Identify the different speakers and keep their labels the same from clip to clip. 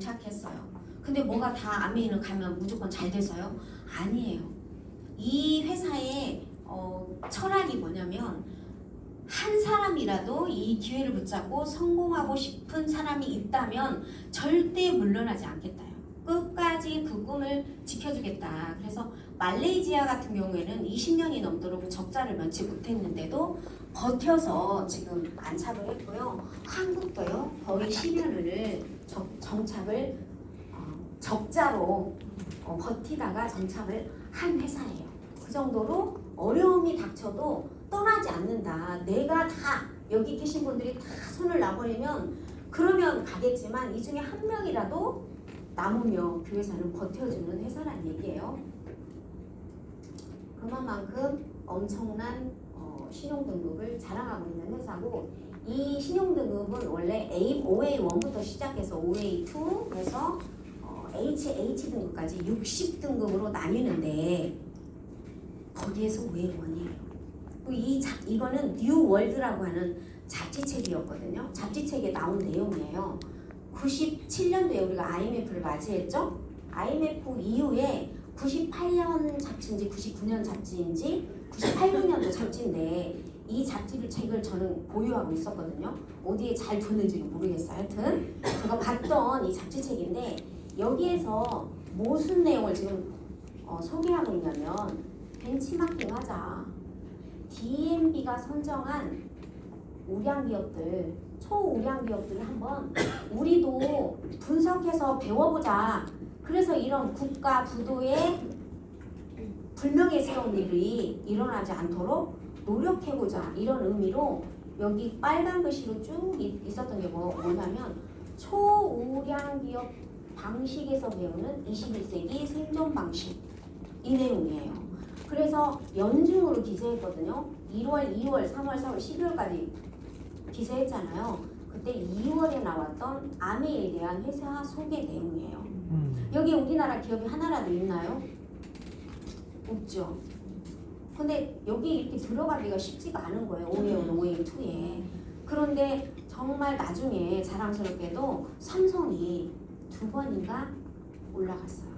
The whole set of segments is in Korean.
Speaker 1: 도착했어요. 근데 뭐가 다 아메이는 가면 무조건 잘 돼서요? 아니에요. 이 회사의 철학이 뭐냐면 한 사람이라도 이 기회를 붙잡고 성공하고 싶은 사람이 있다면 절대 물러나지 않겠다요. 끝까지 그 꿈을 지켜주겠다. 그래서 말레이시아 같은 경우에는 20년이 넘도록 적자를 면치 못했는데도 버텨서 지금 안착을 했고요. 한국도요. 거의 10년을 정착을 적자로 버티다가 정착을 한 회사예요. 그 정도로 어려움이 닥쳐도 떠나지 않는다. 내가 다 여기 계신 분들이 다 손을 놔버리면 그러면 가겠지만 이 중에 한 명이라도 남으면 그 회사는 버텨주는 회사란 얘기예요. 그만큼 엄청난 신용등급을 자랑하고 있는 회사고 이 신용등급은 원래 OA1부터 시작해서 OA2에서 HH 등급까지 60등급으로 나뉘는데 거기에서 OA1이에요. 이거는 뉴월드라고 하는 잡지책이었거든요. 잡지책에 나온 내용이에요. 97년도에 우리가 IMF를 맞이했죠. IMF 이후에 98년 잡지인지 99년 잡지인지 98년도 잡지인데 이 책을 저는 보유하고 있었거든요. 어디에 잘 뒀는지는 모르겠어요. 하여튼 제가 봤던 이 잡지책인데 여기에서 무슨 내용을 지금 소개하고 있냐면 벤치마킹 하자. DNB가 선정한 우량기업들, 초우량기업들을 한번 우리도 분석해서 배워보자. 그래서 이런 국가 부도의 불명예스러운 일이 일어나지 않도록 노력해보자. 이런 의미로 여기 빨간 글씨로 쭉 있었던 게 뭐냐면 초우량기업 방식에서 배우는 21세기 생존 방식 이 내용이에요. 그래서 연중으로 기재했거든요. 1월, 2월, 3월, 4월, 12월까지 기재했잖아요. 그때 2월에 나왔던 아메에 대한 회사 소개 내용이에요. 여기 우리나라 기업이 하나라도 있나요? 없죠. 근데 여기 이렇게 들어가기가 쉽지가 않은 거예요. OA1, OA2에. 그런데 정말 나중에 자랑스럽게도 삼성이 2번인가 올라갔어요.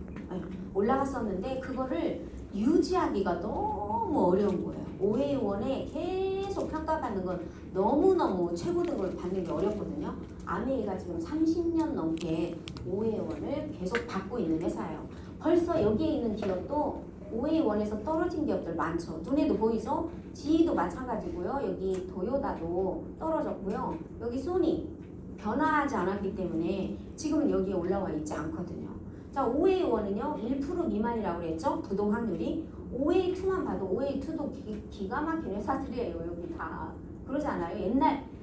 Speaker 1: 올라갔었는데 그거를 유지하기가 너무 어려운 거예요. OA1에 계속 평가받는 건 너무너무 최고 등급을 받는 게 어렵거든요. 아메이가 지금 30년 넘게 OA1을 계속 받고 있는 회사예요. 벌써 여기에 있는 기업도 OA1에서 떨어진 기업들 많죠. 눈에도 보이죠? GE도 마찬가지고요. 여기 도요다도 떨어졌고요. 여기 소니 변화하지 않았기 때문에 지금은 여기에 올라와 있지 않거든요. 자, OA1은요 1% 미만이라고 그랬죠? 부동 확률이. OA2만 봐도 OA2도 기가 막힌 회사들이에요. 여기 다 그러지 않아요?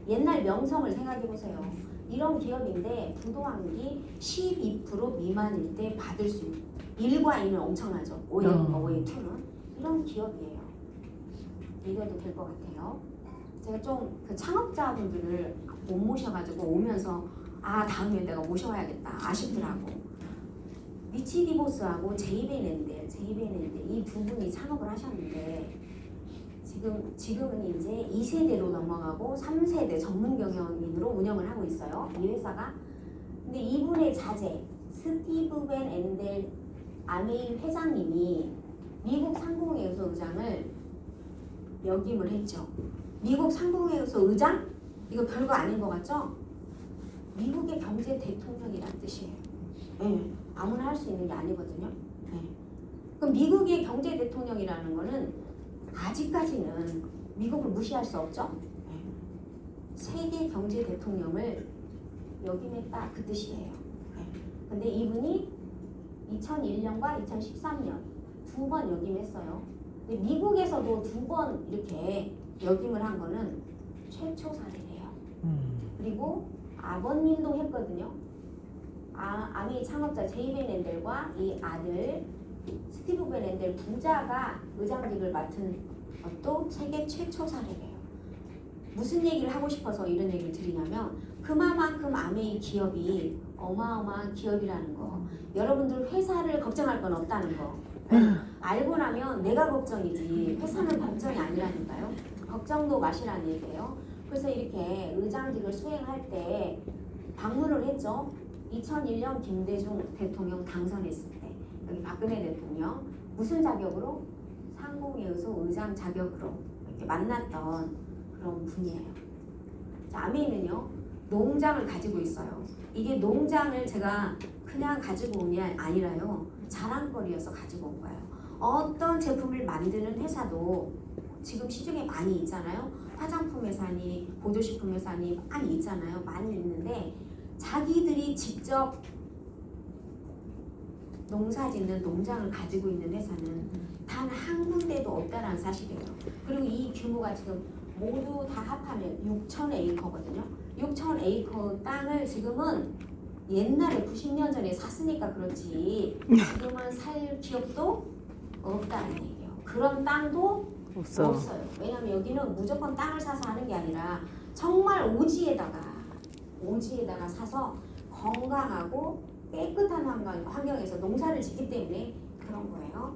Speaker 1: 옛날 명성을 생각해 보세요. 이런 기업인데 부동 확률이 12% 미만일 때 받을 수 있는 1과 2는 엄청나죠. OA2는 이런 기업이에요. 이래도 될 것 같아요. 제가 좀 그 창업자분들을 못 모셔가지고 오면서 다음에 내가 모셔와야겠다 아쉽더라고. 리치 디보스하고 제이벤 앤델 이 두 분이 창업을 하셨는데 지금은 이제 2세대로 넘어가고 3세대 전문 경영인으로 운영을 하고 있어요. 이 회사가. 근데 이분의 자제 스티브 벤 앤델 아메이 회장님이 미국 상공회의소 의장을 역임을 했죠. 미국 상공회의소 의장? 이거 별거 아닌 것 같죠? 미국의 경제 대통령이란 뜻이에요. 네, 아무나 할 수 있는 게 아니거든요. 네. 그럼 미국의 경제 대통령이라는 거는 아직까지는 미국을 무시할 수 없죠. 네. 세계 경제 대통령을 역임했다 그 뜻이에요. 네. 근데 이분이 2001년과 2013년 두 번 역임했어요. 근데 미국에서도 두 번 이렇게 역임을 한 거는 최초 사례래요. 그리고 아버님도 했거든요. 아메이 창업자 제이벤 앤델과 이 아들 스티브 벤 앤델 부자가 의장직을 맡은 것도 세계 최초 사례래요. 무슨 얘기를 하고 싶어서 이런 얘기를 드리냐면 그만큼 아메이 기업이 어마어마한 기업이라는 거. 여러분들 회사를 걱정할 건 없다는 거. 알고 나면 내가 걱정이지 회사는 걱정이 아니라니까요. 걱정도 마시라는 얘기예요. 그래서 이렇게 의장직을 수행할 때 방문을 했죠. 2001년 김대중 대통령 당선했을 때 여기 박근혜 대통령 무슨 자격으로? 상공회의소 의장 자격으로 이렇게 만났던 그런 분이에요. 자, 아메이는요 농장을 가지고 있어요. 이게 농장을 제가 그냥 가지고 온 게 아니라요 자랑거리여서 가지고 온 거예요. 어떤 제품을 만드는 회사도 지금 시중에 많이 있잖아요. 화장품 회사니 보조식품 회사니 많이 있잖아요. 많이 있는데 자기들이 직접 농사 짓는 농장을 가지고 있는 회사는 단 한 군데도 없다는 사실이에요. 그리고 이 규모가 지금 모두 다 합하면 6,000에이커거든요. 6,000에이커 땅을 지금은 옛날에 90년 전에 샀으니까 그렇지 지금은 살 기업도 없다는 얘기예요. 그런 땅도 없어요. 왜냐하면 여기는 무조건 땅을 사서 하는 게 아니라 정말 오지에다가 사서 건강하고 깨끗한 환경에서 농사를 짓기 때문에 그런 거예요.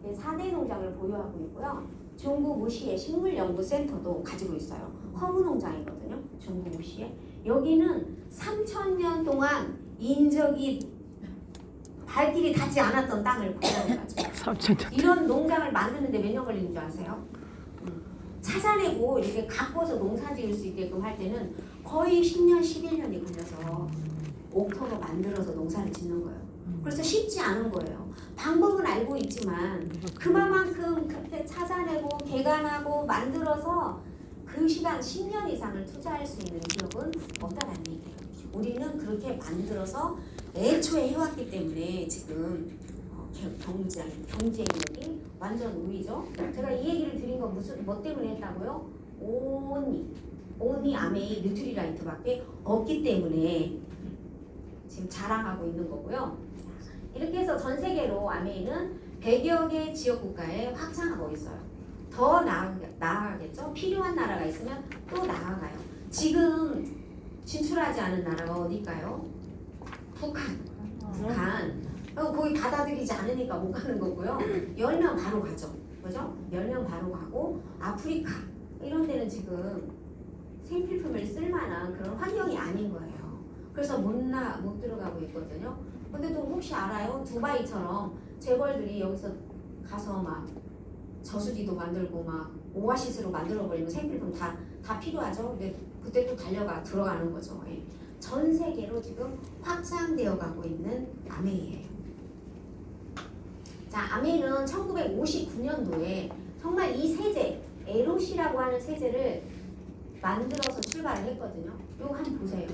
Speaker 1: 4대 농장을 보유하고 있고요. 중국 우시에 식물연구센터도 가지고 있어요. 허브 농장이거든요. 중국 우시에. 여기는 3,000년 동안 인적이 발길이 닿지 않았던 땅을 보유해가지고
Speaker 2: 3,000년.
Speaker 1: 이런 농장을 만드는데 몇 년 걸리는 줄 아세요? 찾아내고 이렇게 가꿔서 농사 지을 수 있게끔 할 때는 거의 10년, 11년이 걸려서 옥토로 만들어서 농사를 짓는 거예요. 그래서 쉽지 않은 거예요. 방법은 알고 있지만 그만큼 그때 찾아내고 개간하고 만들어서 그 시간 10년 이상을 투자할 수 있는 기업은 없다는 얘기예요. 우리는 그렇게 만들어서 애초에 해왔기 때문에 지금 경쟁력이 완전 우위죠. 제가 이 얘기를 드린 건 뭐 때문에 했다고요? 오니 아메이 뉴트리라이트밖에 없기 때문에 지금 자랑하고 있는 거고요. 이렇게 해서 전 세계로 아메이는 100여 개 지역 국가에 확장하고 있어요. 더 나아가겠죠? 필요한 나라가 있으면 또 나아가요. 지금 진출하지 않은 나라가 어딜까요? 북한. 거기 받아들이지 않으니까 못 가는 거고요. 열면 바로 가죠. 그죠? 열면 바로 가고 아프리카 이런 데는 지금 생필품을 쓸만한 그런 환경이 아닌 거예요. 그래서 못 들어가고 있거든요. 근데 또 혹시 알아요? 두바이처럼 재벌들이 여기서 가서 막 저수지도 만들고 막 오아시스로 만들어버리면 생필품 다 필요하죠. 근데 그때 또 들어가는 거죠. 예. 전 세계로 지금 확장되어 가고 있는 아메이예요. 자, 아메이는 1959년도에 정말 이 세제, 에롯이라고 하는 세제를 만들어서 출발을 했거든요. 이거 한번 보세요.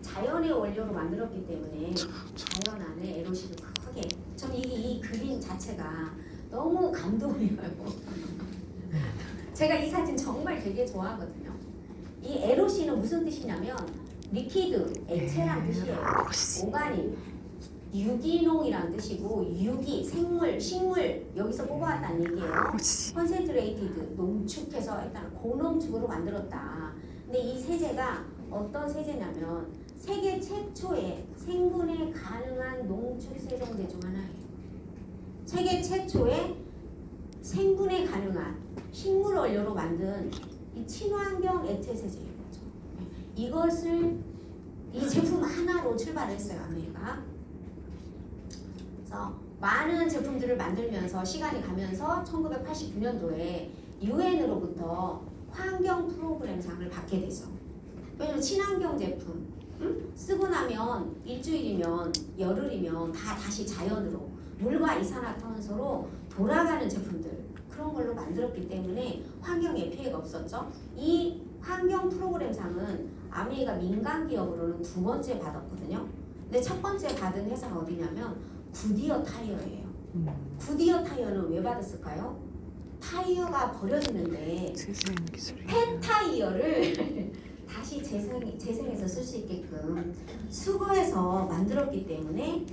Speaker 1: 자연의 원료로 만들었기 때문에 자연 안에 에롯이 크게. 전 이 그림 자체가 너무 감동이에요. 제가 이 사진 정말 되게 좋아하거든요. 이 에롯이는 무슨 뜻이냐면 리퀴드, 액체란 뜻이에요. 오가닉, 유기농이란 뜻이고 유기, 생물, 식물 여기서 뽑아왔다는 얘기예요. 컨센트레이티드, 농축해서 일단 고농축으로 만들었다. 근데 이 세제가 어떤 세제냐면 세계 최초의 생분해 가능한 농축 세정제 중 하나예요. 세계 최초의 생분해 가능한 식물 원료로 만든 이 친환경 액체 세제인 거죠. 이것을 이 제품 하나로 출발했어요, 아메리카. 그래서 많은 제품들을 만들면서 시간이 가면서 1989년도에 유엔으로부터 환경 프로그램상을 받게 되죠. 왜냐면 친환경 제품 쓰고 나면 일주일이면 열흘이면 다시 자연으로 물과 이산화탄소로 돌아가는 제품들 그런 걸로 만들었기 때문에 환경에 피해가 없었죠. 이 환경 프로그램상은 아메이가 민간 기업으로는 2번째 받았거든요. 근데 첫 번째 받은 회사가 어디냐면 구디어 타이어예요. 구디어 타이어는 왜 받았을까요? 타이어가 버려지는데 폐 타이어를 다시 재생해서 쓸 수 있게끔 수거해서 만들었기 때문에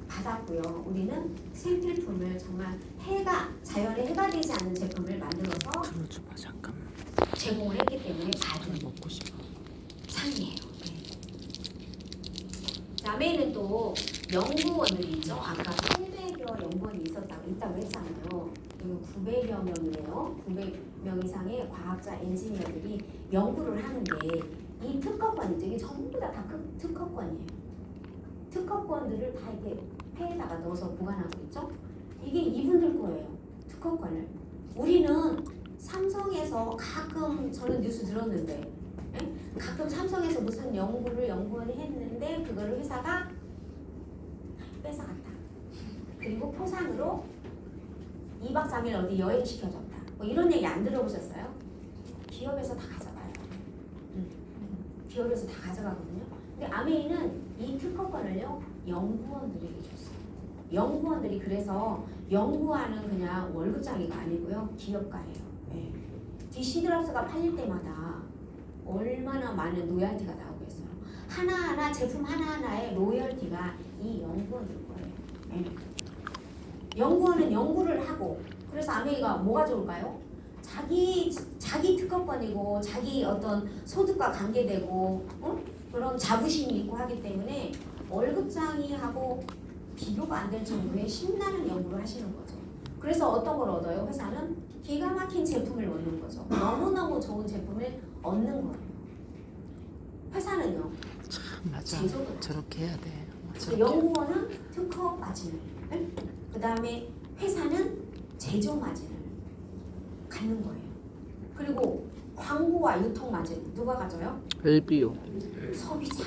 Speaker 1: 받았고요. 우리는 생필품을 정말 자연에 해가 되지 않는 제품을 만들어서
Speaker 2: 들어줘봐 잠깐만.
Speaker 1: 제공을 했기 때문에 받은
Speaker 2: 먹고 싶어.
Speaker 1: 상이에요. 다음에는 또 연구원들이 있죠. 아까 800여 연구원이 있다고 했잖아요. 그리고 900여 명이에요. 900명 이상의 과학자, 엔지니어들이 연구를 하는데 이 특허권이 이게 전부 다 특허권이에요. 특허권들을 다 이렇게 폐에다가 넣어서 보관하고 있죠. 이게 이분들 거예요. 특허권을. 우리는 삼성에서 가끔 저는 뉴스 들었는데 가끔 삼성에서 무슨 연구원이 했는데 그거를 회사가 뺏어갔다. 그리고 포상으로 2박 3일 어디 여행 시켜줬다. 뭐 이런 얘기 안 들어보셨어요? 기업에서 다 가져가요. 기업에서 다 가져가거든요. 근데 아메이는 이 특허권을요 연구원들에게 줬어요. 연구원들이 그래서 연구하는 그냥 월급장이가 아니고요 기업가예요. 네. 디시드랍스가 팔릴 때마다 얼마나 많은 로열티가 나오고 있어요. 하나하나 제품 하나하나의 로열티가 이 연구원들 거예요. 네. 연구원은 연구를 하고 그래서 아메이가 뭐가 좋을까요? 자기 특허권이고 자기 어떤 소득과 관계되고 그런 자부심이 있고 하기 때문에 월급장이하고 비교가 안 될 정도의 신나는 연구를 하시는 거죠. 그래서 어떤 걸 얻어요? 회사는 기가 막힌 제품을 얻는 거죠. 너무너무 좋은 제품을 얻는 거예요. 회사는요.
Speaker 2: 참 맞아.
Speaker 1: 제조도
Speaker 2: 저렇게 해야 돼.
Speaker 1: 저렇게. 연구원은 특허 마진을, 그 다음에 회사는 제조 마진을 갖는 거예요. 그리고 광고와 유통 마진 누가 가져요?
Speaker 2: LBO.
Speaker 1: 소비자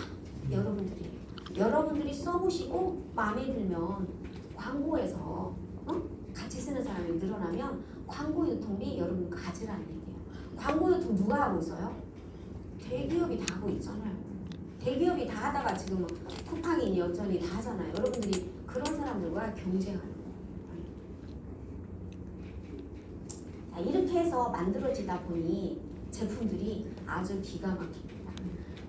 Speaker 1: 여러분들이 써보시고 마음에 들면 광고에서 같이 쓰는 사람이 늘어나면 광고 유통비 여러분 가지라는 얘기예요. 광고 유통 누가 하고 있어요? 대기업이 다 하고 있잖아요. 대기업이 다 하다가 지금 쿠팡이니 어쩌니 다 하잖아요. 여러분들이 그런 사람들과 경쟁하는 거예요. 자, 이렇게 해서 만들어지다 보니 제품들이 아주 기가 막힙니다.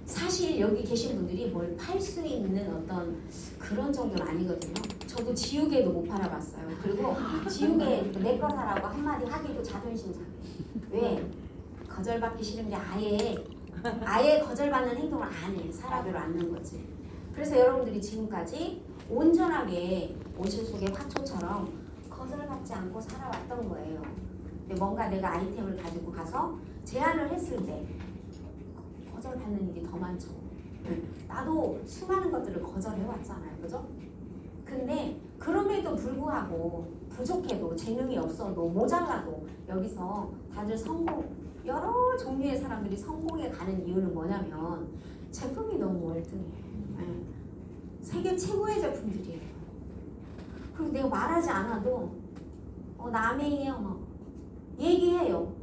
Speaker 1: 사실 여기 계신 분들이 뭘 팔 수 있는 어떤 그런 정도는 아니거든요. 저도 지우개도 못 팔아봤어요. 그리고 지우개 내 거 사라고 한마디 하기도 자존심 상해. 왜? 거절받기 싫은 게 아예 거절받는 행동을 안 해. 사라비로 않는 거지. 그래서 여러분들이 지금까지 온전하게 온실 속의 화초처럼 거절받지 않고 살아왔던 거예요. 근데 뭔가 내가 아이템을 가지고 가서 제안을 했을 때 거절받는 일이 더 많죠. 나도 수많은 것들을 거절해왔잖아요. 그죠? 근데 그럼에도 불구하고 부족해도 재능이 없어도 모자라도 여기서 다들 여러 종류의 사람들이 성공에 가는 이유는 뭐냐면 제품이 너무 월등해요. 세계 최고의 제품들이에요. 그리고 내가 말하지 않아도 남행이에요. 막 얘기해요.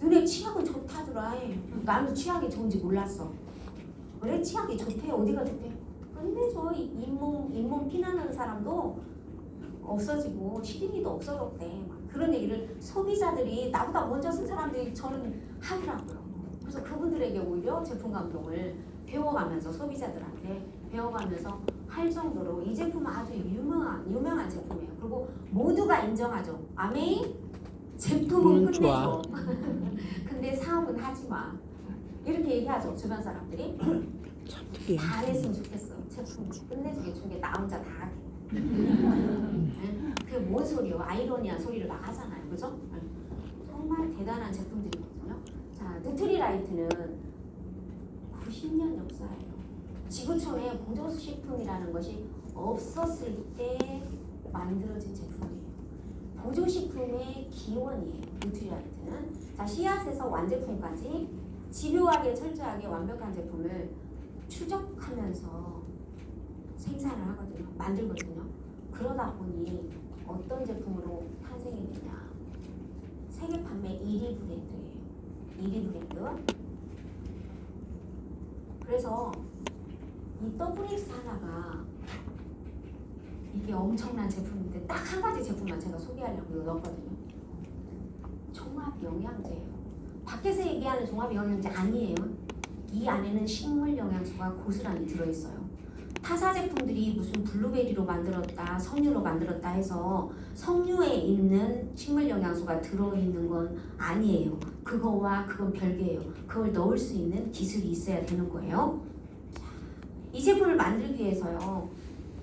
Speaker 1: 너네 치약은 좋다더라. 나는 치약이 좋은지 몰랐어. 그래 치약이 좋대. 어디가 좋대? 근데 저 잇몸 피나는 사람도 없어지고 시린이도 없어졌대. 막 그런 얘기를 소비자들이 나보다 먼저 쓴 사람들이 저는 하더라고요. 그래서 그분들에게 오히려 제품 감독을 배워가면서 소비자들한테 배워가면서 할 정도로 이 제품은 아주 유명한 제품이에요. 그리고 모두가 인정하죠. 아메이 제품은 끝내줘. 근데 사업은 하지 마. 이렇게 얘기하죠. 주변 사람들이.
Speaker 2: 참 특이해.
Speaker 1: 잘했으면 좋겠어. 제품 끝내주게 준 게 나 혼자 다 하게. 그게 뭔 소리요? 아이러니한 소리를 막 하잖아요. 그죠? 정말 대단한 제품들이거든요. 자, 누트리라이트는 90년 역사예요. 지구촌에 보조식품이라는 것이 없었을 때 만들어진 제품이에요. 보조식품의 기원이에요. 누트리라이트는. 자, 씨앗에서 완제품까지 집요하게 철저하게 완벽한 제품을 추적하면서 생산을 하거든요. 만들거든요. 그러다 보니 어떤 제품으로 탄생이 되냐. 세계 판매 1위 브랜드예요. 1위 브랜드. 그래서 이 더블엑스 하나가 이게 엄청난 제품인데 딱 한 가지 제품만 제가 소개하려고 넣었거든요. 종합 영양제예요. 밖에서 얘기하는 종합 영양제 아니에요. 이 안에는 식물 영양소가 고스란히 들어있어요. 타사 제품들이 무슨 블루베리로 만들었다, 석류로 만들었다 해서 석류에 있는 식물 영양소가 들어있는 건 아니에요. 그건 별개예요. 그걸 넣을 수 있는 기술이 있어야 되는 거예요. 이 제품을 만들기 위해서요.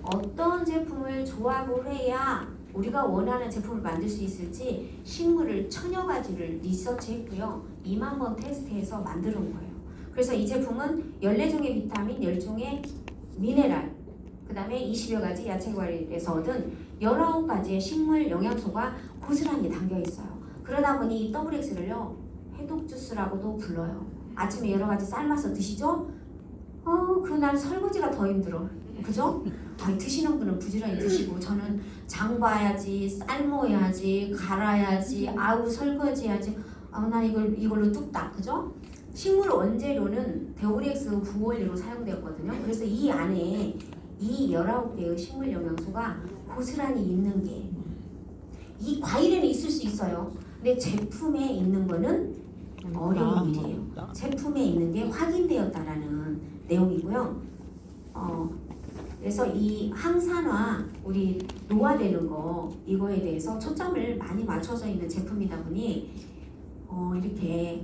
Speaker 1: 어떤 제품을 조합을 해야 우리가 원하는 제품을 만들 수 있을지 식물을 1000여 가지를 리서치했고요. 2만 번 테스트해서 만드는 거예요. 그래서 이 제품은 14종의 비타민, 10종의 미네랄, 그 다음에 20여 가지 야채 과일에서 얻은 19가지의 식물 영양소가 고스란히 담겨 있어요. 그러다 보니 이 WX를요 해독 주스라고도 불러요. 아침에 여러 가지 삶아서 드시죠? 그날 설거지가 더 힘들어. 그죠? 드시는 분은 부지런히 드시고 저는 장 봐야지, 삶아야지, 갈아야지, 아우 설거지해야지. 난 이걸로 뚝딱. 그죠? 식물 원재료는 WX 부원료로 사용되었거든요. 그래서 이 안에 이 19개의 식물 영양소가 고스란히 있는 게 이 과일에는 있을 수 있어요. 근데 제품에 있는 거는 어려운 일이에요. 제품에 있는 게 확인되었다라는 내용이고요. 그래서 이 항산화 우리 노화되는 거 이거에 대해서 초점을 많이 맞춰져 있는 제품이다 보니 이렇게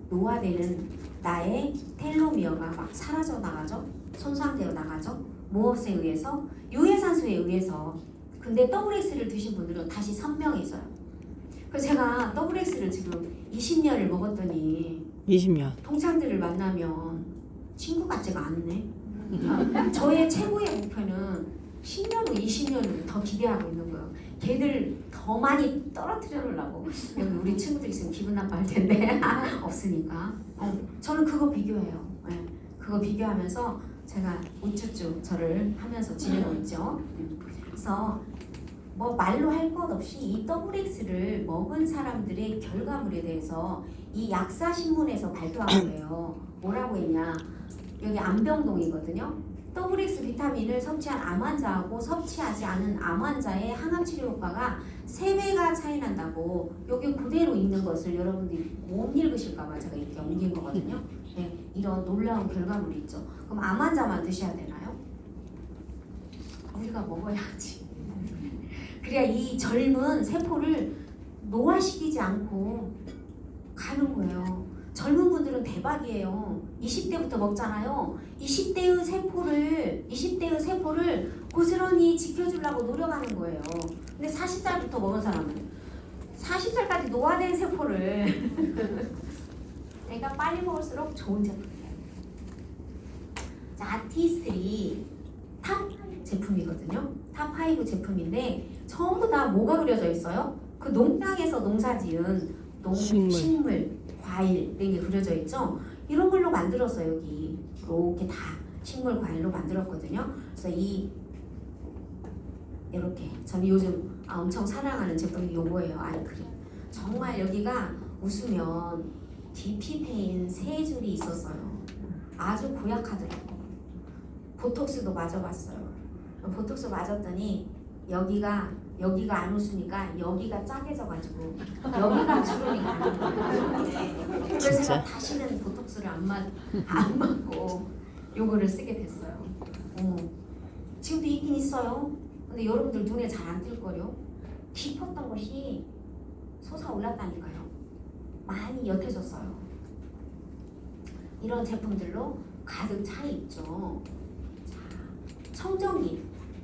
Speaker 1: 노화되는 나의 텔로미어가 막 사라져 나가죠. 손상되어 나가죠. 무엇에 의해서? 유해산소에 의해서. 근데 WX를 드신 분들은 다시 선명해져요. 그래서 제가 WX를 지금 20년을 먹었더니
Speaker 2: 20년.
Speaker 1: 동창들을 만나면 친구 같지가 않네. 저의 최고의 목표는 10년 후 20년 후 더 기대하고 있는 거예요. 걔들 더 많이 떨어뜨려 놓으려고. 여기 우리 친구들 있으면 기분 나빠할 텐데 없으니까. 저는 그거 비교해요. 네. 그거 비교하면서 제가 우쭈쭈 저를 하면서 지내고 있죠. 그래서 뭐 말로 할 것 없이 이 WX를 먹은 사람들의 결과물에 대해서 이 약사신문에서 발표한 거예요. 뭐라고 했냐? 여기 안병동이거든요. WX 비타민을 섭취한 암 환자하고 섭취하지 않은 암 환자의 항암 치료 효과가 3배가 차이 난다고 여기 그대로 있는 것을 여러분들이 못 읽으실까봐 제가 이렇게 옮긴 거거든요. 네, 이런 놀라운 결과물이 있죠. 그럼 암 환자만 드셔야 되나요? 우리가 먹어야지. 그래야 이 젊은 세포를 노화시키지 않고 가는 거예요. 젊은 분들은 대박이에요. 20대부터 먹잖아요. 20대의 세포를 고스란히 지켜주려고 노력하는 거예요. 근데 40살부터 먹은 사람은 40살까지 노화된 세포를 그러니까 빨리 먹을수록 좋은 제품이에요. 자, T3 탑 제품이거든요. 탑 5 제품인데 전부 다 뭐가 그려져 있어요? 그 농장에서 농사지은 식물, 과일 이런 게 그려져 있죠. 이런 걸로 만들었어요. 여기 이렇게 다 식물 과일로 만들었거든요. 그래서 이렇게 저는 요즘 엄청 사랑하는 제품이 요거예요. 아이크림. 정말 여기가 웃으면 DP페인 3줄이 있었어요. 아주 고약하더라고. 보톡스도 맞아봤어요. 보톡스 맞았더니 여기가 안 웃으니까 여기가 짜게져가지고 여기가 주름이 가는 거예요. 그래서 제가 다시는 보톡스를 안 맞고 요거를 쓰게 됐어요. 지금도 있긴 있어요. 근데 여러분들 눈에 잘 안 띌걸요. 깊었던 것이 솟아올랐다니까요. 많이 옅어졌어요. 이런 제품들로 가득 차 있죠. 자,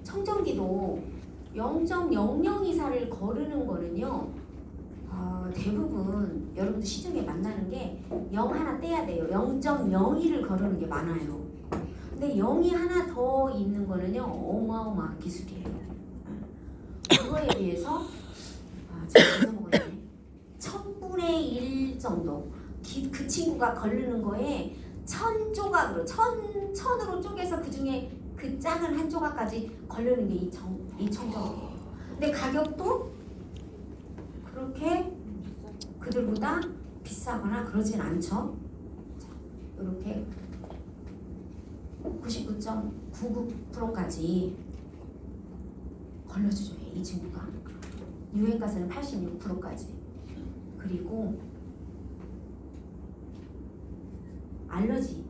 Speaker 1: 청정기도 0.002사를 거르는 거는요. 대부분 여러분들 시중에 만나는 게 0 하나 떼야 돼요. 0.02를 거르는 게 많아요. 근데 0이 하나 더 있는 거는요. 어마어마한 기술이에요. 그거에 비해서 제가 잊어먹었네. 1000분의 1 정도 그 친구가 거르는 거에 1000조각으로 1000으로 쪼개서 그 중에 그 작은 한 조각까지 거르는 게 이 청정기예요. 근데 가격도 그렇게 그들보다 비싸거나 그러진 않죠. 자, 이렇게 99.99%까지 걸러주죠. 이 친구가. 유해가스는 86%까지. 그리고 알러지,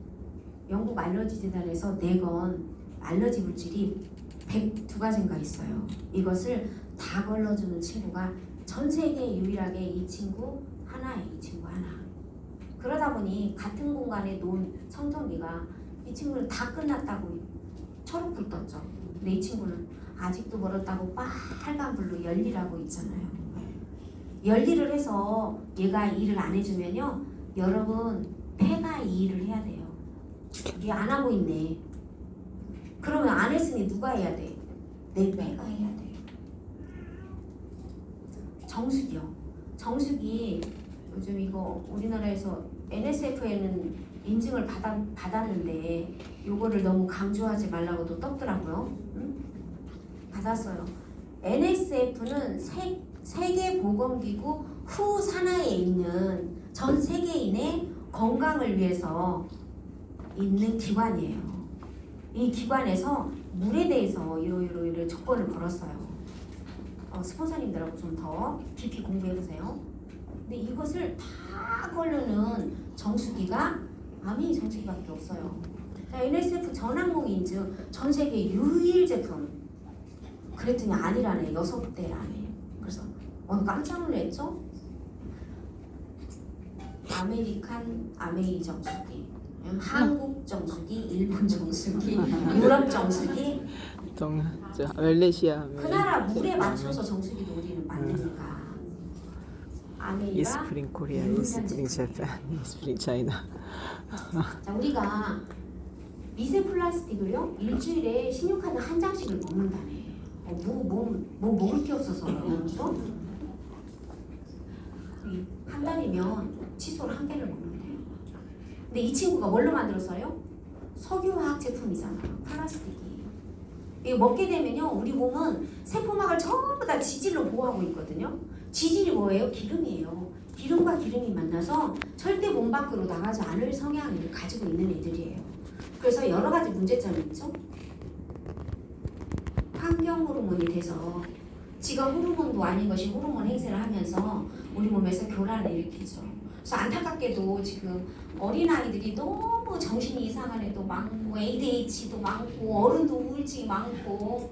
Speaker 1: 영국 알러지 재단에서 내건 알러지 물질이 102가지인가 있어요. 이것을 다 걸러주는 친구가 전 세계 유일하게 이 친구 하나에 이 친구 하나. 그러다 보니 같은 공간에 놓은 청정기가 이 친구는 다 끝났다고 초록불 떴죠. 근데 이 친구는 아직도 멀었다고 빨간불로 열일하고 있잖아요. 열일을 해서 얘가 일을 안 해주면요, 여러분 폐가 이 일을 해야 돼요. 얘 안 하고 있네. 그러면 안 했으니 누가 해야 돼? 내 배가 해야 돼. 정수기요. 정수기 요즘 이거 우리나라에서 NSF에는 인증을 받았는데 요거를 너무 강조하지 말라고도 떴더라고요. 응? 받았어요. NSF는 세계보건기구 후 산하에 있는 전 세계인의 건강을 위해서 있는 기관이에요. 이 기관에서 물에 대해서 이러이러 조건을 걸었어요. 스폰서님들하고 좀 더 깊이 공부해보세요. 근데 이것을 다 걸르는 정수기가 아메이 정수기밖에 없어요. NSF 전항목 인증 전 세계 유일 제품. 그랬더니 아니라네. 6대라네. 그래서 깜짝 놀랐죠? 아메리칸 아메이 정수기, 한국 정수기, 일본 정수기, 유럽 정수기.
Speaker 2: 저 말레이시아.
Speaker 1: 그 나라 물에 맞춰서 정수기도 우리는 만드니까. 아메이가
Speaker 2: 이스프링 코리아, 이스프링 재팬, 이스프링 차이나.
Speaker 1: 자, 우리가 미세 플라스틱을요 일주일에 신용카드 한 장씩을 먹는다네. 뭐 먹을 게 없어서요. 그래서 한 달이면 칫솔 한 개를 먹는데요. 근데 이 친구가 뭘로 만들었어요? 석유화학 제품이잖아. 플라스틱이. 이거 먹게 되면요 우리 몸은 세포막을 전부 다 지질로 보호하고 있거든요. 지질이 뭐예요? 기름이에요. 기름과 기름이 만나서 절대 몸 밖으로 나가지 않을 성향을 가지고 있는 애들이에요. 그래서 여러 가지 문제점이 있죠. 환경 호르몬이 돼서 지가 호르몬도 아닌 것이 호르몬 행세를 하면서 우리 몸에서 교란을 일으키죠. 그래서 안타깝게도 지금 어린아이들이 너무 정신이 이상한 애도 많고 ADHD도 많고 어른도 우울증이 많고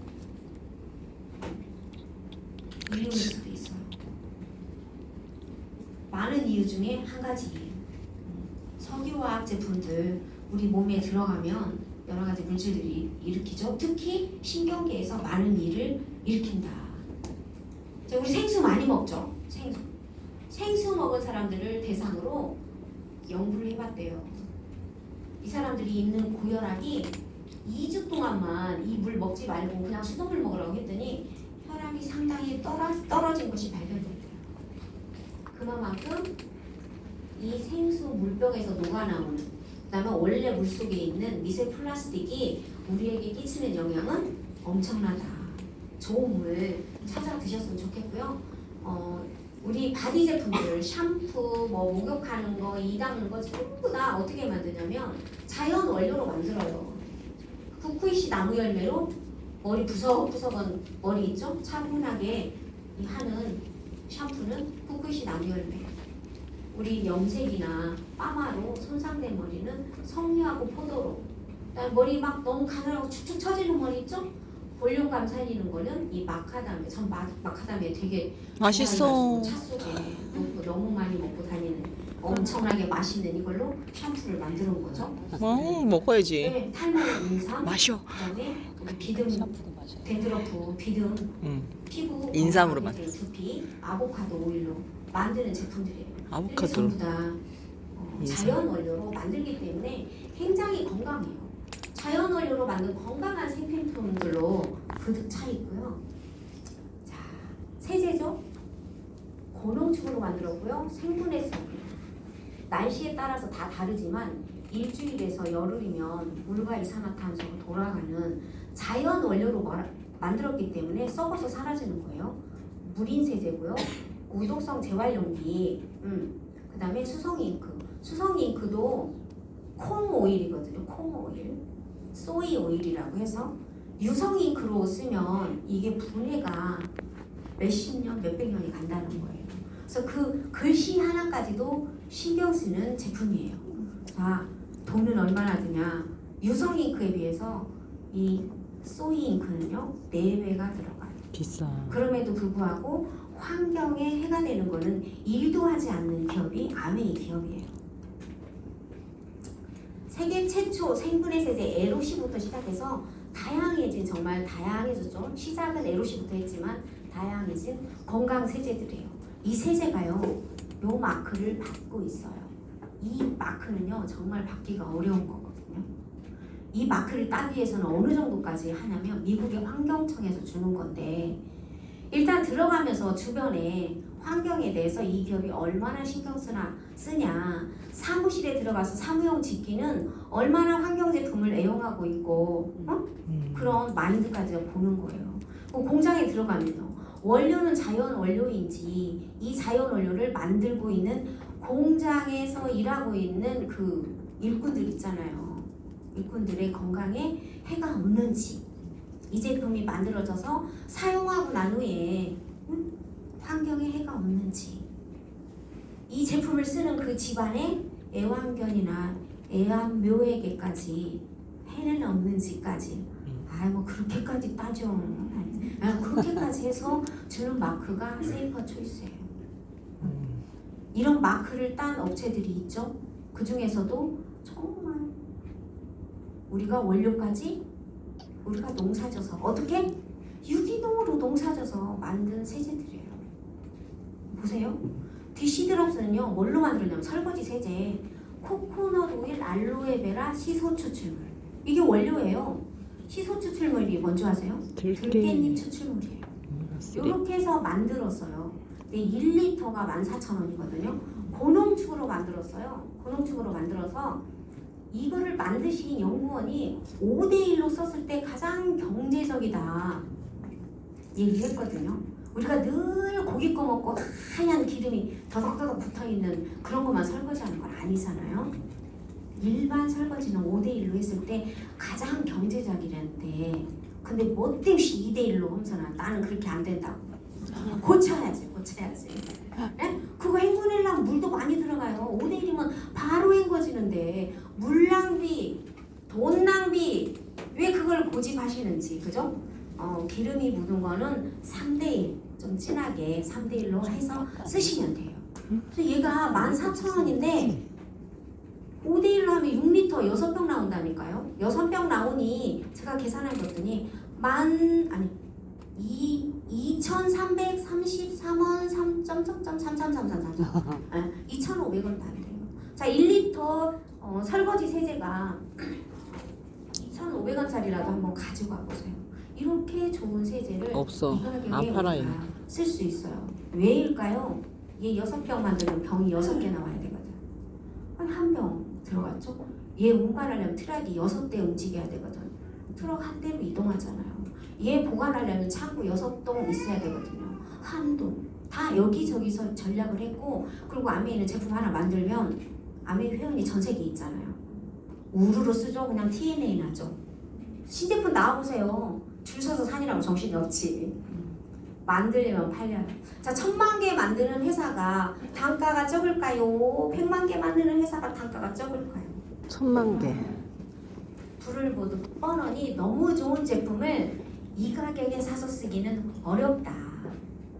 Speaker 1: 이유일 수도 있어요. 많은 이유 중에 한 가지예요. 석유화학 제품들 우리 몸에 들어가면 여러 가지 물질들이 일으키죠. 특히 신경계에서 많은 일을 일으킨다. 자, 우리 생수 많이 먹죠. 생수 먹은 사람들을 대상으로 연구를 해봤대요. 이 사람들이 있는 고혈압이 2주 동안만 이 물 먹지 말고 그냥 수돗물 먹으라고 했더니 혈압이 상당히 떨어진 것이 발견됐대요. 그만큼 이 생수 물병에서 녹아나오는 그다음에 원래 물속에 있는 미세 플라스틱이 우리에게 끼치는 영향은 엄청나다. 좋은 물 찾아 드셨으면 좋겠고요. 우리 바디 제품들 샴푸, 목욕하는 거, 이 닦는 거 전부 다 어떻게 만드냐면 자연 원료로 만들어요. 후쿠이시 나무 열매로 머리 부석부석은 머리 있죠? 차분하게 하는 샴푸는 후쿠이시 나무 열매. 우리 염색이나 파마로 손상된 머리는 석류하고 포도로. 그다음 머리 막 너무 가늘하고 축축 처지는 머리 있죠? 볼륨감 살리는 거는 이 마카다미아. 전 마카다미아 되게
Speaker 2: 맛있어.
Speaker 1: 차 속에 너무 많이 먹고 다니는 엄청나게 맛있는 이걸로 샴푸를 만들어 온 거죠.
Speaker 2: 먹어야지.
Speaker 1: 네, 탈모 인삼.
Speaker 2: 마셔.
Speaker 1: 그다음에 우리 비듬, 데드러프, 비듬, 피부
Speaker 2: 인삼으로
Speaker 1: 건강에 좋은 두피, 아보카도 오일로 만드는 제품들이에요.
Speaker 2: 아보카도.
Speaker 1: 전부 다 자연 원료로 만들기 때문에 굉장히 건강해요. 자연 원료로 만든 건강한 생필품들로 가득 차 있고요. 자, 세제죠. 고농축으로 만들었고요. 생분해성. 날씨에 따라서 다 다르지만 일주일에서 열흘이면 물과 이산화탄소로 돌아가는 자연 원료로 만들었기 때문에 썩어서 사라지는 거예요. 무린 세제고요. 무독성 재활용기. 그다음에 수성 잉크. 수성 잉크도 콩 오일이거든요. 콩 오일. 소이 오일이라고 해서 유성 잉크로 쓰면 이게 분해가 몇십 년, 몇백 년이 간다는 거예요. 그래서 그 글씨 하나까지도 신경 쓰는 제품이에요. 자, 돈은 얼마나 드냐? 유성 잉크에 비해서 이 소이 잉크는요 4배가 들어가요.
Speaker 2: 비싸.
Speaker 1: 그럼에도 불구하고 환경에 해가 되는 거는 일도 하지 않는 기업이 아메이 기업이에요. 세계 최초 생분해 세제 에로시부터 시작해서 다양해진, 정말 다양해졌죠. 시작은 에로시부터 했지만 다양해진 건강 세제들이에요. 이 세제가요 요 마크를 받고 있어요. 이 마크는요 정말 받기가 어려운 거거든요. 이 마크를 따기 위해서는 어느 정도까지 하냐면 미국의 환경청에서 주는 건데 일단 들어가면서 주변에 환경에 대해서 이 기업이 얼마나 신경 쓰냐 사무실에 들어가서 사무용 집기는 얼마나 환경 제품을 애용하고 있고 그런 마인드까지 보는 거예요. 공장에 들어가면요 원료는 자연 원료인지 이 자연 원료를 만들고 있는 공장에서 일하고 있는 그 일꾼들 있잖아요. 일꾼들의 건강에 해가 없는지 이 제품이 만들어져서 사용하고 난 후에 환경에 해가 없는지 이 제품을 쓰는 그 집안에 애완견이나 애완묘에게까지 해는 없는지까지 뭐 그렇게까지 따져 그렇게까지 해서 주는 마크가 세이퍼 초이스예요. 이런 마크를 딴 업체들이 있죠. 그 중에서도 정말 우리가 원료까지 우리가 농사져서 어떻게 유기농으로 농사져서 만든 세제들이에요. 보세요. 디시드랍스는요 뭘로 만들었냐면 설거지 세제, 코코넛 오일, 알로에베라, 시소 추출물 이게 원료예요. 시소 추출물이 뭔지 아세요? 들깻잎 추출물이에요. 이렇게 해서 만들었어요. 근데 1리터가 14,000원이거든요. 고농축으로 만들었어요. 고농축으로 만들어서 이거를 만드신 연구원이 5대1로 썼을 때 가장 경제적이다 얘기했거든요. 우리가 늘 고기 꺼 먹고 하얀 기름이 더덕더덕 붙어있는 그런 것만 설거지하는 건 아니잖아요. 일반 설거지는 5대1로 했을 때 가장 경제적이란데 근데 뭐 때문에 2대1로 하면서 나는 그렇게 안 된다고 고쳐야지 네? 그거 헹궈내려면 물도 많이 들어가요. 5대1이면 바로 헹궈지는데 물 낭비, 돈 낭비 왜 그걸 고집하시는지 그죠? 기름이 묻은 거는 3대1 좀 진하게 3대1로 해서 쓰시면 돼요. 그래서 얘가 14,000원인데 5대1로 하면 6리터 6병 나온다니까요. 6병 나오니 제가 계산해 봤더니 2,333원 3.33333 2,500원도 안 돼요. 자 1리터 설거지 세제가 2,500원짜리라도 한번 가지고 와보세요. 이렇게 좋은 세제를
Speaker 2: 없어.
Speaker 1: 이 가격에
Speaker 2: 안 팔아요.
Speaker 1: 쓸 수 있어요. 왜일까요? 얘 6병 만들면 병이 6개 나와야 되거든. 한 병 들어갔죠? 얘 운반하려면 트럭이 6대 움직여야 되거든. 트럭 한 대로 이동하잖아요. 얘 보관하려면 창고 6동 있어야 되거든요. 한 동. 다 여기저기서 전략을 했고 그리고 안에 있는 제품 하나 만들면 안에 회원이 전 세계에 있잖아요. 우르르 쓰죠? 그냥 TNA 나죠. 신제품 나와보세요. 줄 서서 사느라고 정신이 없지. 만들려면 팔려요. 자, 1000만 개 만드는 회사가 단가가 적을까요? 100만 개 만드는 회사가 단가가 적을까요?
Speaker 2: 1000만 개.
Speaker 1: 불을 보듯 뻔하니 너무 좋은 제품을 이 가격에 사서 쓰기는 어렵다.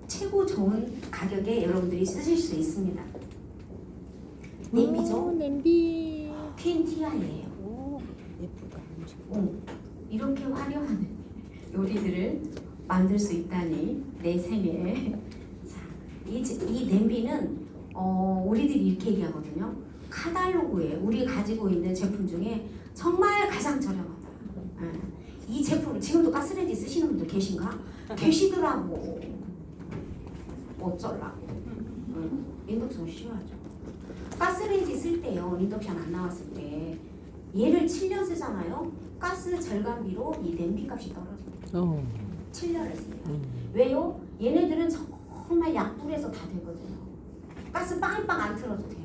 Speaker 1: 최고 좋은 가격에 여러분들이 쓰실 수 있습니다. 냄비죠?
Speaker 2: 냄비.
Speaker 1: 퀸티아이예요.
Speaker 2: 예쁘다.
Speaker 1: 이렇게 화려한 요리들을 만들 수 있다니 내 생에. 자, 이 냄비는 우리들이 이렇게 얘기하거든요. 카탈로그에 우리 가지고 있는 제품 중에 정말 가장 저렴하다. 이 제품 지금도 가스레인지 쓰시는 분들 계신가? 계시더라고. 어쩌려고. 인덕션 싫어하죠. 가스레인지 쓸 때요. 인덕션 안 나왔을 때 얘를 7년 쓰잖아요. 가스 절감비로 이 냄비 값이 떨어져요. 7년을 써요. 왜요? 얘네들은 정말 약불에서 다 되거든요. 가스 빵빵 안 틀어도 돼요.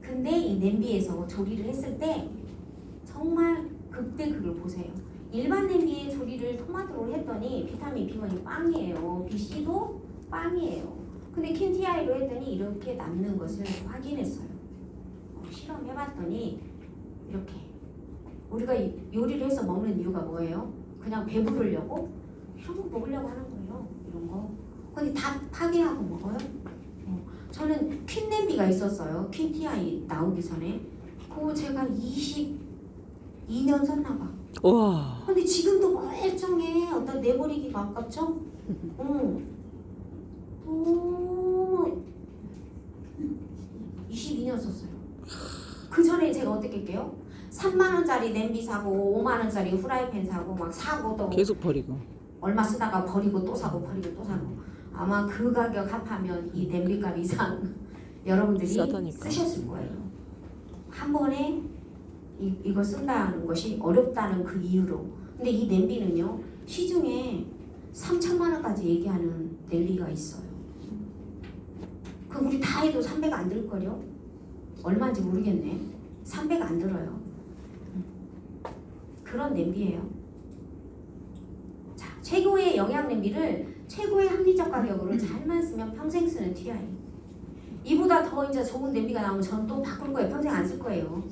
Speaker 1: 근데 이 냄비에서 조리를 했을 때 정말 그때 그걸 보세요. 일반 냄비에 조리를 토마토로 했더니 비타민 B1이 빵이에요. BC도 빵이에요. 근데 퀸티아이로 했더니 이렇게 남는 것을 확인했어요. 실험해봤더니 이렇게 우리가 요리를 해서 먹는 이유가 뭐예요? 그냥 배부르려고? 이런 거 먹으려고 하는 거예요. 이런 거. 근데 다 파괴하고 먹어요? 저는 퀸 냄비가 있었어요. 퀸티아이 나오기 전에. 그거 제가 22년 썼나 봐.
Speaker 2: 와.
Speaker 1: 근데 지금도 멀쩡해. 어떤 내버리기가 아깝죠? 또 22년 썼어요. 그 전에 제가 어떻게 할게요? 3만 원짜리 냄비 사고 5만 원짜리 후라이팬 사고 막 사고 또
Speaker 2: 계속 버리고.
Speaker 1: 얼마 쓰다가 버리고 또 사고 버리고 또 사고 아마 그 가격 합하면 이 냄비값 이상 여러분들이
Speaker 2: 싸다니까.
Speaker 1: 쓰셨을 거예요. 한 번에 이거 쓴다는 것이 어렵다는 그 이유로. 근데 이 냄비는요 시중에 3천만 원까지 얘기하는 냄비가 있어요. 그럼 우리 다 해도 300 안 들걸요? 얼마인지 모르겠네. 300 안 들어요. 그런 냄비예요. 자, 최고의 영양 냄비를 최고의 합리적 가격으로 잘만 쓰면 평생 쓰는 TI. 이보다 더 이제 좋은 냄비가 나오면 저는 또 바꿀 거예요. 평생 안 쓸 거예요.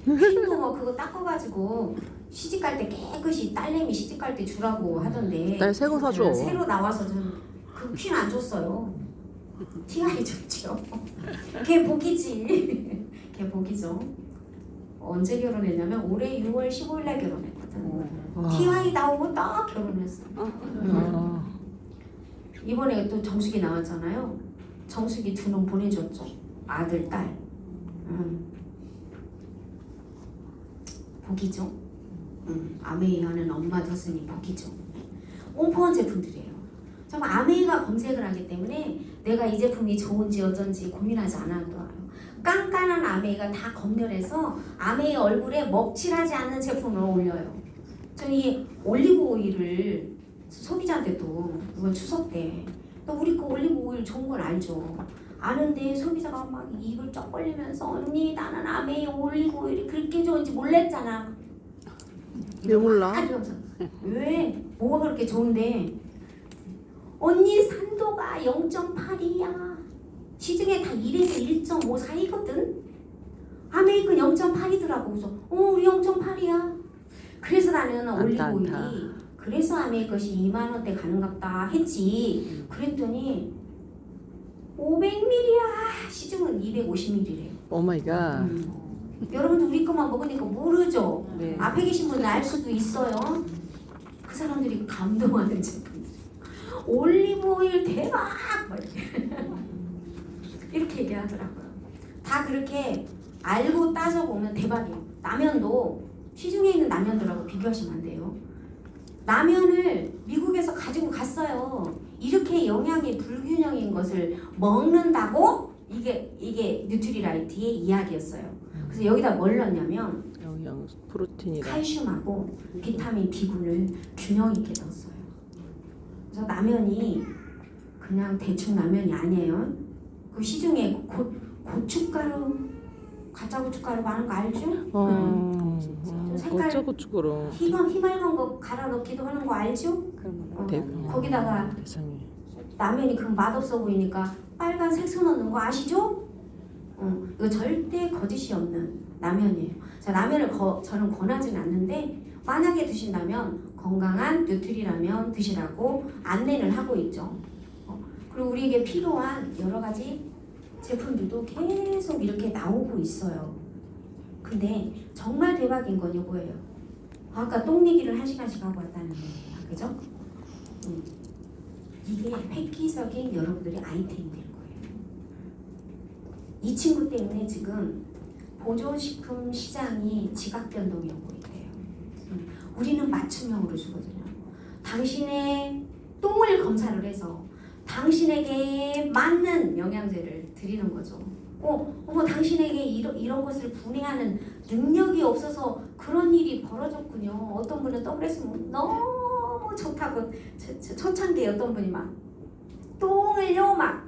Speaker 1: 핀도 뭐 그거 닦아가지고 시집 갈 때 깨끗이 딸내미 시집 갈 때 주라고 하던데.
Speaker 2: 딸 새 거 사줘.
Speaker 1: 새로 나와서 저는 그 핀 안 줬어요. TI 줬죠. 걔 복이지. 걔 복이죠. 언제 결혼했냐면 올해 6월 15일 날 결혼했거든.
Speaker 2: 와.
Speaker 1: TI 나오고 딱 결혼했어. 이번에 또 정수기 나왔잖아요. 정수기 2놈 보내줬죠. 아들, 딸. 복이죠. 아메이 하는 엄마 뒀으니 복이죠. 옹포원 제품들이에요. 정말 아메이가 검색을 하기 때문에 내가 이 제품이 좋은지 어쩐지 고민하지 않아도 깐깐한 아메이가 다 검열해서 아메이 얼굴에 먹칠하지 않는 제품을 올려요. 저이 올리브 오일을 소비자한테 또 이번 추석 때 또 우리 거 올리브 오일 좋은 건 알죠. 아는데 소비자가 막 입을 쩍 벌리면서 언니 나는 아메이 올리브 오일이 그렇게 좋은지 몰랐잖아.
Speaker 2: 왜 몰라?
Speaker 1: 이러면서 왜? 뭐가 그렇게 좋은데? 언니 산도가 0.8이야. 시중에 다 1에서 1.5 사이거든. 아메이건 0.8이더라고. 그래서 우리 0.8이야. 그래서 나는 올리브 오일이 그래서 아메이 것이 2만 원대 가는갑다 했지. 그랬더니 500ml야. 시중은 250ml래요.
Speaker 2: 오 마이 갓.
Speaker 1: 여러분들 우리 것만 먹으니까 모르죠.
Speaker 2: 네.
Speaker 1: 앞에 계신 분은 알 수도 있어요. 그 사람들이 감동하는 제품들. 올리브 오일 대박! 막 이렇게 얘기하더라고요. 다 그렇게 알고 따져보면 대박이에요. 라면도 시중에 있는 라면들하고 비교하시면 안 돼요. 라면을 미국에서 가지고 갔어요. 이렇게 영양이 불균형인 것을 먹는다고 이게 뉴트리라이트의 이야기였어요. 그래서 여기다 뭘 넣냐면
Speaker 2: 영양 프로틴이다.
Speaker 1: 칼슘하고 비타민 B군을 균형 있게 넣었어요. 그래서 라면이 그냥 대충 라면이 아니에요. 그 시중에 고춧가루, 가짜 고춧가루 많은 거 알죠? 색깔
Speaker 2: 어쩌 고춧가루.
Speaker 1: 희맑은 거 갈아 넣기도 하는 거 알죠? 거기다가
Speaker 2: 세상에.
Speaker 1: 라면이 그 맛없어 보이니까 빨간 색소 넣는 거 아시죠? 이거 절대 거짓이 없는 라면이에요. 자, 라면을 저는 권하지는 않는데 만약에 드신다면 건강한 뉴트리라면 드시라고 안내를 하고 있죠. 그리고 우리에게 필요한 여러 가지 제품들도 계속 이렇게 나오고 있어요. 근데 정말 대박인 건 이거예요. 아까 똥 얘기를 1시간씩 하고 왔다는 얘기예요. 그죠? 이게 획기적인 여러분들의 아이템이 될 거예요. 이 친구 때문에 지금 보조식품 시장이 지각 변동이 오고 있대요. 우리는 맞춤형으로 주거든요. 당신의 똥을 검사를 해서 당신에게 맞는 영양제를 드리는 거죠. 어머 당신에게 이런 것을 분해하는 능력이 없어서 그런 일이 벌어졌군요. 어떤 분은 WS 너무 좋다고 초창기에 어떤 분이 막 똥을요 막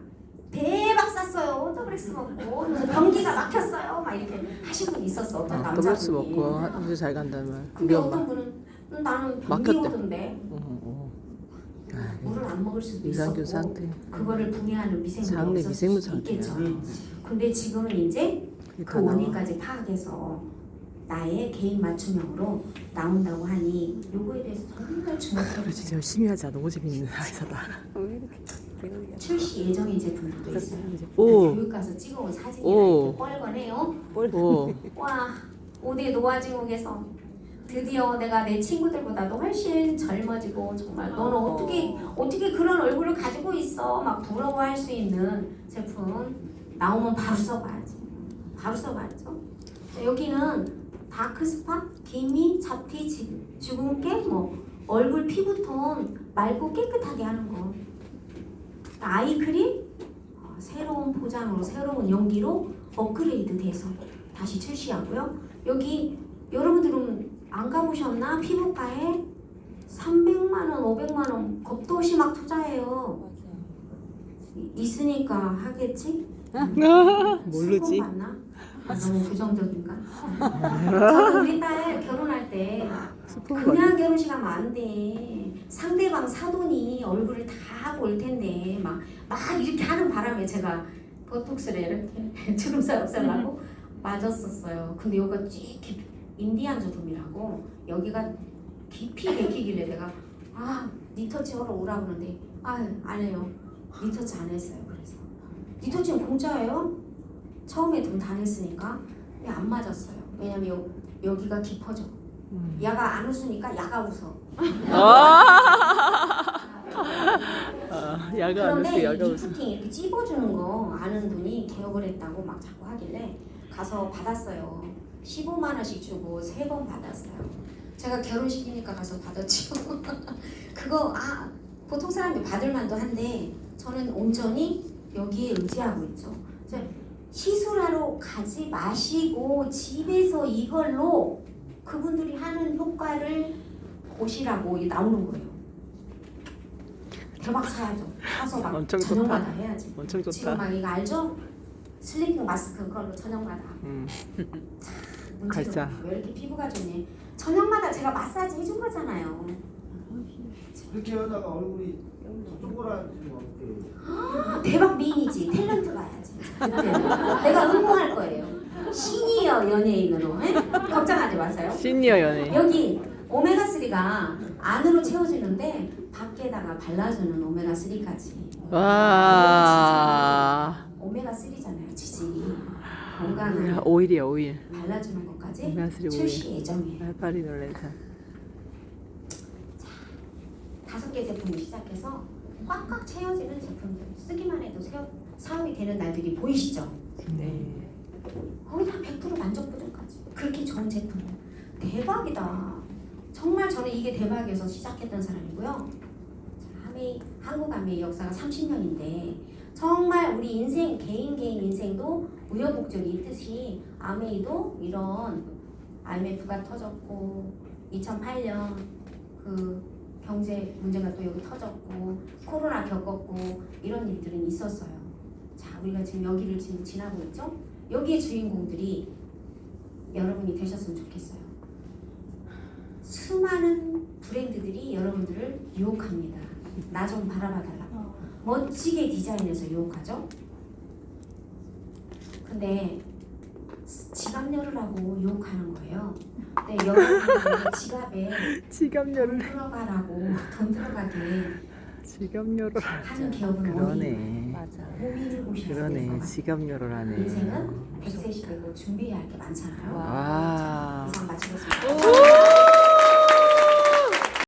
Speaker 1: 대박 쌌어요. WS 먹고 변기가 막혔어요. 막 이렇게 하신 분이 있었어. 어떤 남자분이.
Speaker 2: WS 먹고 이제 잘 간다는 말.
Speaker 1: 근데 어떤 분은 나는 변기 오던데 물을 안 먹을 수도
Speaker 2: 유산균
Speaker 1: 있었고
Speaker 2: 상태.
Speaker 1: 그거를 분해하는 미생물이
Speaker 2: 장내
Speaker 1: 없었을
Speaker 2: 미생물
Speaker 1: 수도 있겠죠.
Speaker 2: 상태야.
Speaker 1: 근데 지금은 이제 그
Speaker 2: 그러니까
Speaker 1: 원인까지 파악해서 나의 개인 맞춤형으로 나온다고 하니 요거에 대해서 정말 주목해요.
Speaker 2: 진짜 열심히 하자. 너무 재밌는 회사다.
Speaker 1: 출시 예정인 제품들도 있어요.
Speaker 2: 오.
Speaker 1: 교육 가서 찍어온 사진이라
Speaker 2: 오.
Speaker 1: 이렇게 뻘거네요.
Speaker 2: 오.
Speaker 1: 와 5대 노아지국에서 드디어 내가 내 친구들보다도 훨씬 젊어지고 정말 너는 어떻게 그런 얼굴을 가지고 있어 막 부러워할 수 있는 제품 나오면 바로 써봐야지. 바로 써봐야죠. 여기는 다크스팟, 기미, 잡티, 주근깨, 뭐 얼굴 피부톤 맑고 깨끗하게 하는 거. 아이크림 새로운 포장으로 새로운 용기로 업그레이드 돼서 다시 출시하고요. 여기 여러분들은 안 가보셨나? 피부과에 300만 원, 500만 원 겁도 없이 막 투자해요. 있으니까 하겠지?
Speaker 2: 모르지.
Speaker 1: 맞나? 너무 부정적인가? 저는 우리 딸 결혼할 때 그냥 결혼식 하면 안 돼. 상대방 사돈이 얼굴을 다 하고 올 텐데 막 이렇게 하는 바람에 제가 보톡스를 이렇게 주름살 없애려고 맞았었어요. 근데 여기가 쭉 인디안 주름이라고 여기가 깊이 맥히길래 내가 니터치 하러 오라고 그러는데 안 해요. 니터치 안 했어요. 그래서 니터치는 공짜예요. 처음에 돈 다 냈으니까. 근데 안 맞았어요. 왜냐면 여기가 깊어져. 야가 안 웃으니까 야가 웃어.
Speaker 2: 야가 안
Speaker 1: 그런데
Speaker 2: 웃어,
Speaker 1: 이
Speaker 2: 야가 웃어.
Speaker 1: 리프팅 이렇게 찝어주는 거 아는 분이 개업을 했다고 막 자꾸 하길래 가서 받았어요. 15만 원씩 주고 3번 받았어요. 제가 결혼식이니까 가서 받았죠. 그거 보통 사람들이 받을 만도 한데 저는 온전히 여기에 의지하고 있죠. 시술하러 가지 마시고 집에서 이걸로 그분들이 하는 효과를 보시라고 이게 나오는 거예요. 대박 사야죠. 사서 막
Speaker 2: 엄청
Speaker 1: 저녁마다
Speaker 2: 좋다.
Speaker 1: 해야지.
Speaker 2: 엄청
Speaker 1: 지금
Speaker 2: 좋다.
Speaker 1: 막 이거 알죠? 슬리핑 마스크 그걸로 저녁마다.
Speaker 2: 갈자.
Speaker 1: 왜 이렇게 피부가 좋니? 저녁마다 제가 마사지 해준 거잖아요.
Speaker 3: 그렇게 하다가 얼굴이 쪼그라지면 어떡해.
Speaker 1: 대박 미인이지. 탤런트 가야지. 내가 응모할 거예요. 시니어 연예인으로. 에? 걱정하지 마세요.
Speaker 2: 시니어 연예인.
Speaker 1: 여기 오메가3가 안으로 채워지는데 밖에다가 발라주는 오메가3까지.
Speaker 2: 와.
Speaker 1: 오메가3잖아요. 지질이. 건강을
Speaker 2: 오일이야, 오일.
Speaker 1: 발라주는 것까지
Speaker 2: 오메가3
Speaker 1: 출시 예정이에요.
Speaker 2: 파리 놀래사.
Speaker 1: 5개 제품을 시작해서 꽉꽉 채워지는 제품들 쓰기만 해도 사업이 되는 날들이 보이시죠?
Speaker 2: 네.
Speaker 1: 거의 다 100% 만족 부족까지 그렇게 좋은 제품 대박이다. 정말 저는 이게 대박이어서 시작했던 사람이고요. 한국 아메이 역사가 30년인데 정말 우리 인생 개인 인생도 우여곡절이 있듯이 아메이도 이런 IMF가 터졌고 2008년 그 경제 문제가 또 여기 터졌고 코로나 겪었고 이런 일들은 있었어요. 자, 우리가 지금 여기를 지금 지나고 있죠? 여기의 주인공들이 여러분이 되셨으면 좋겠어요. 수많은 브랜드들이 여러분들을 유혹합니다. 나 좀 바라봐 달라고. 멋지게 디자인해서 유혹하죠? 근데 지갑 열으라고 유혹하는 거예요. 네, 여러분들 지갑에
Speaker 2: 지갑
Speaker 1: 돈
Speaker 2: 열을.
Speaker 1: 들어가라고 돈 들어가게
Speaker 2: 지갑 열을.
Speaker 1: 하는 기업은
Speaker 2: 그러네.
Speaker 4: 맞아.
Speaker 1: 고민을 보셔야
Speaker 2: 그러네.
Speaker 1: 돼서
Speaker 2: 지갑 열을 하네.
Speaker 1: 인생은 100세 시대고 준비해야 할 게 많잖아요.
Speaker 2: 와.
Speaker 1: 이상 마치겠습니다.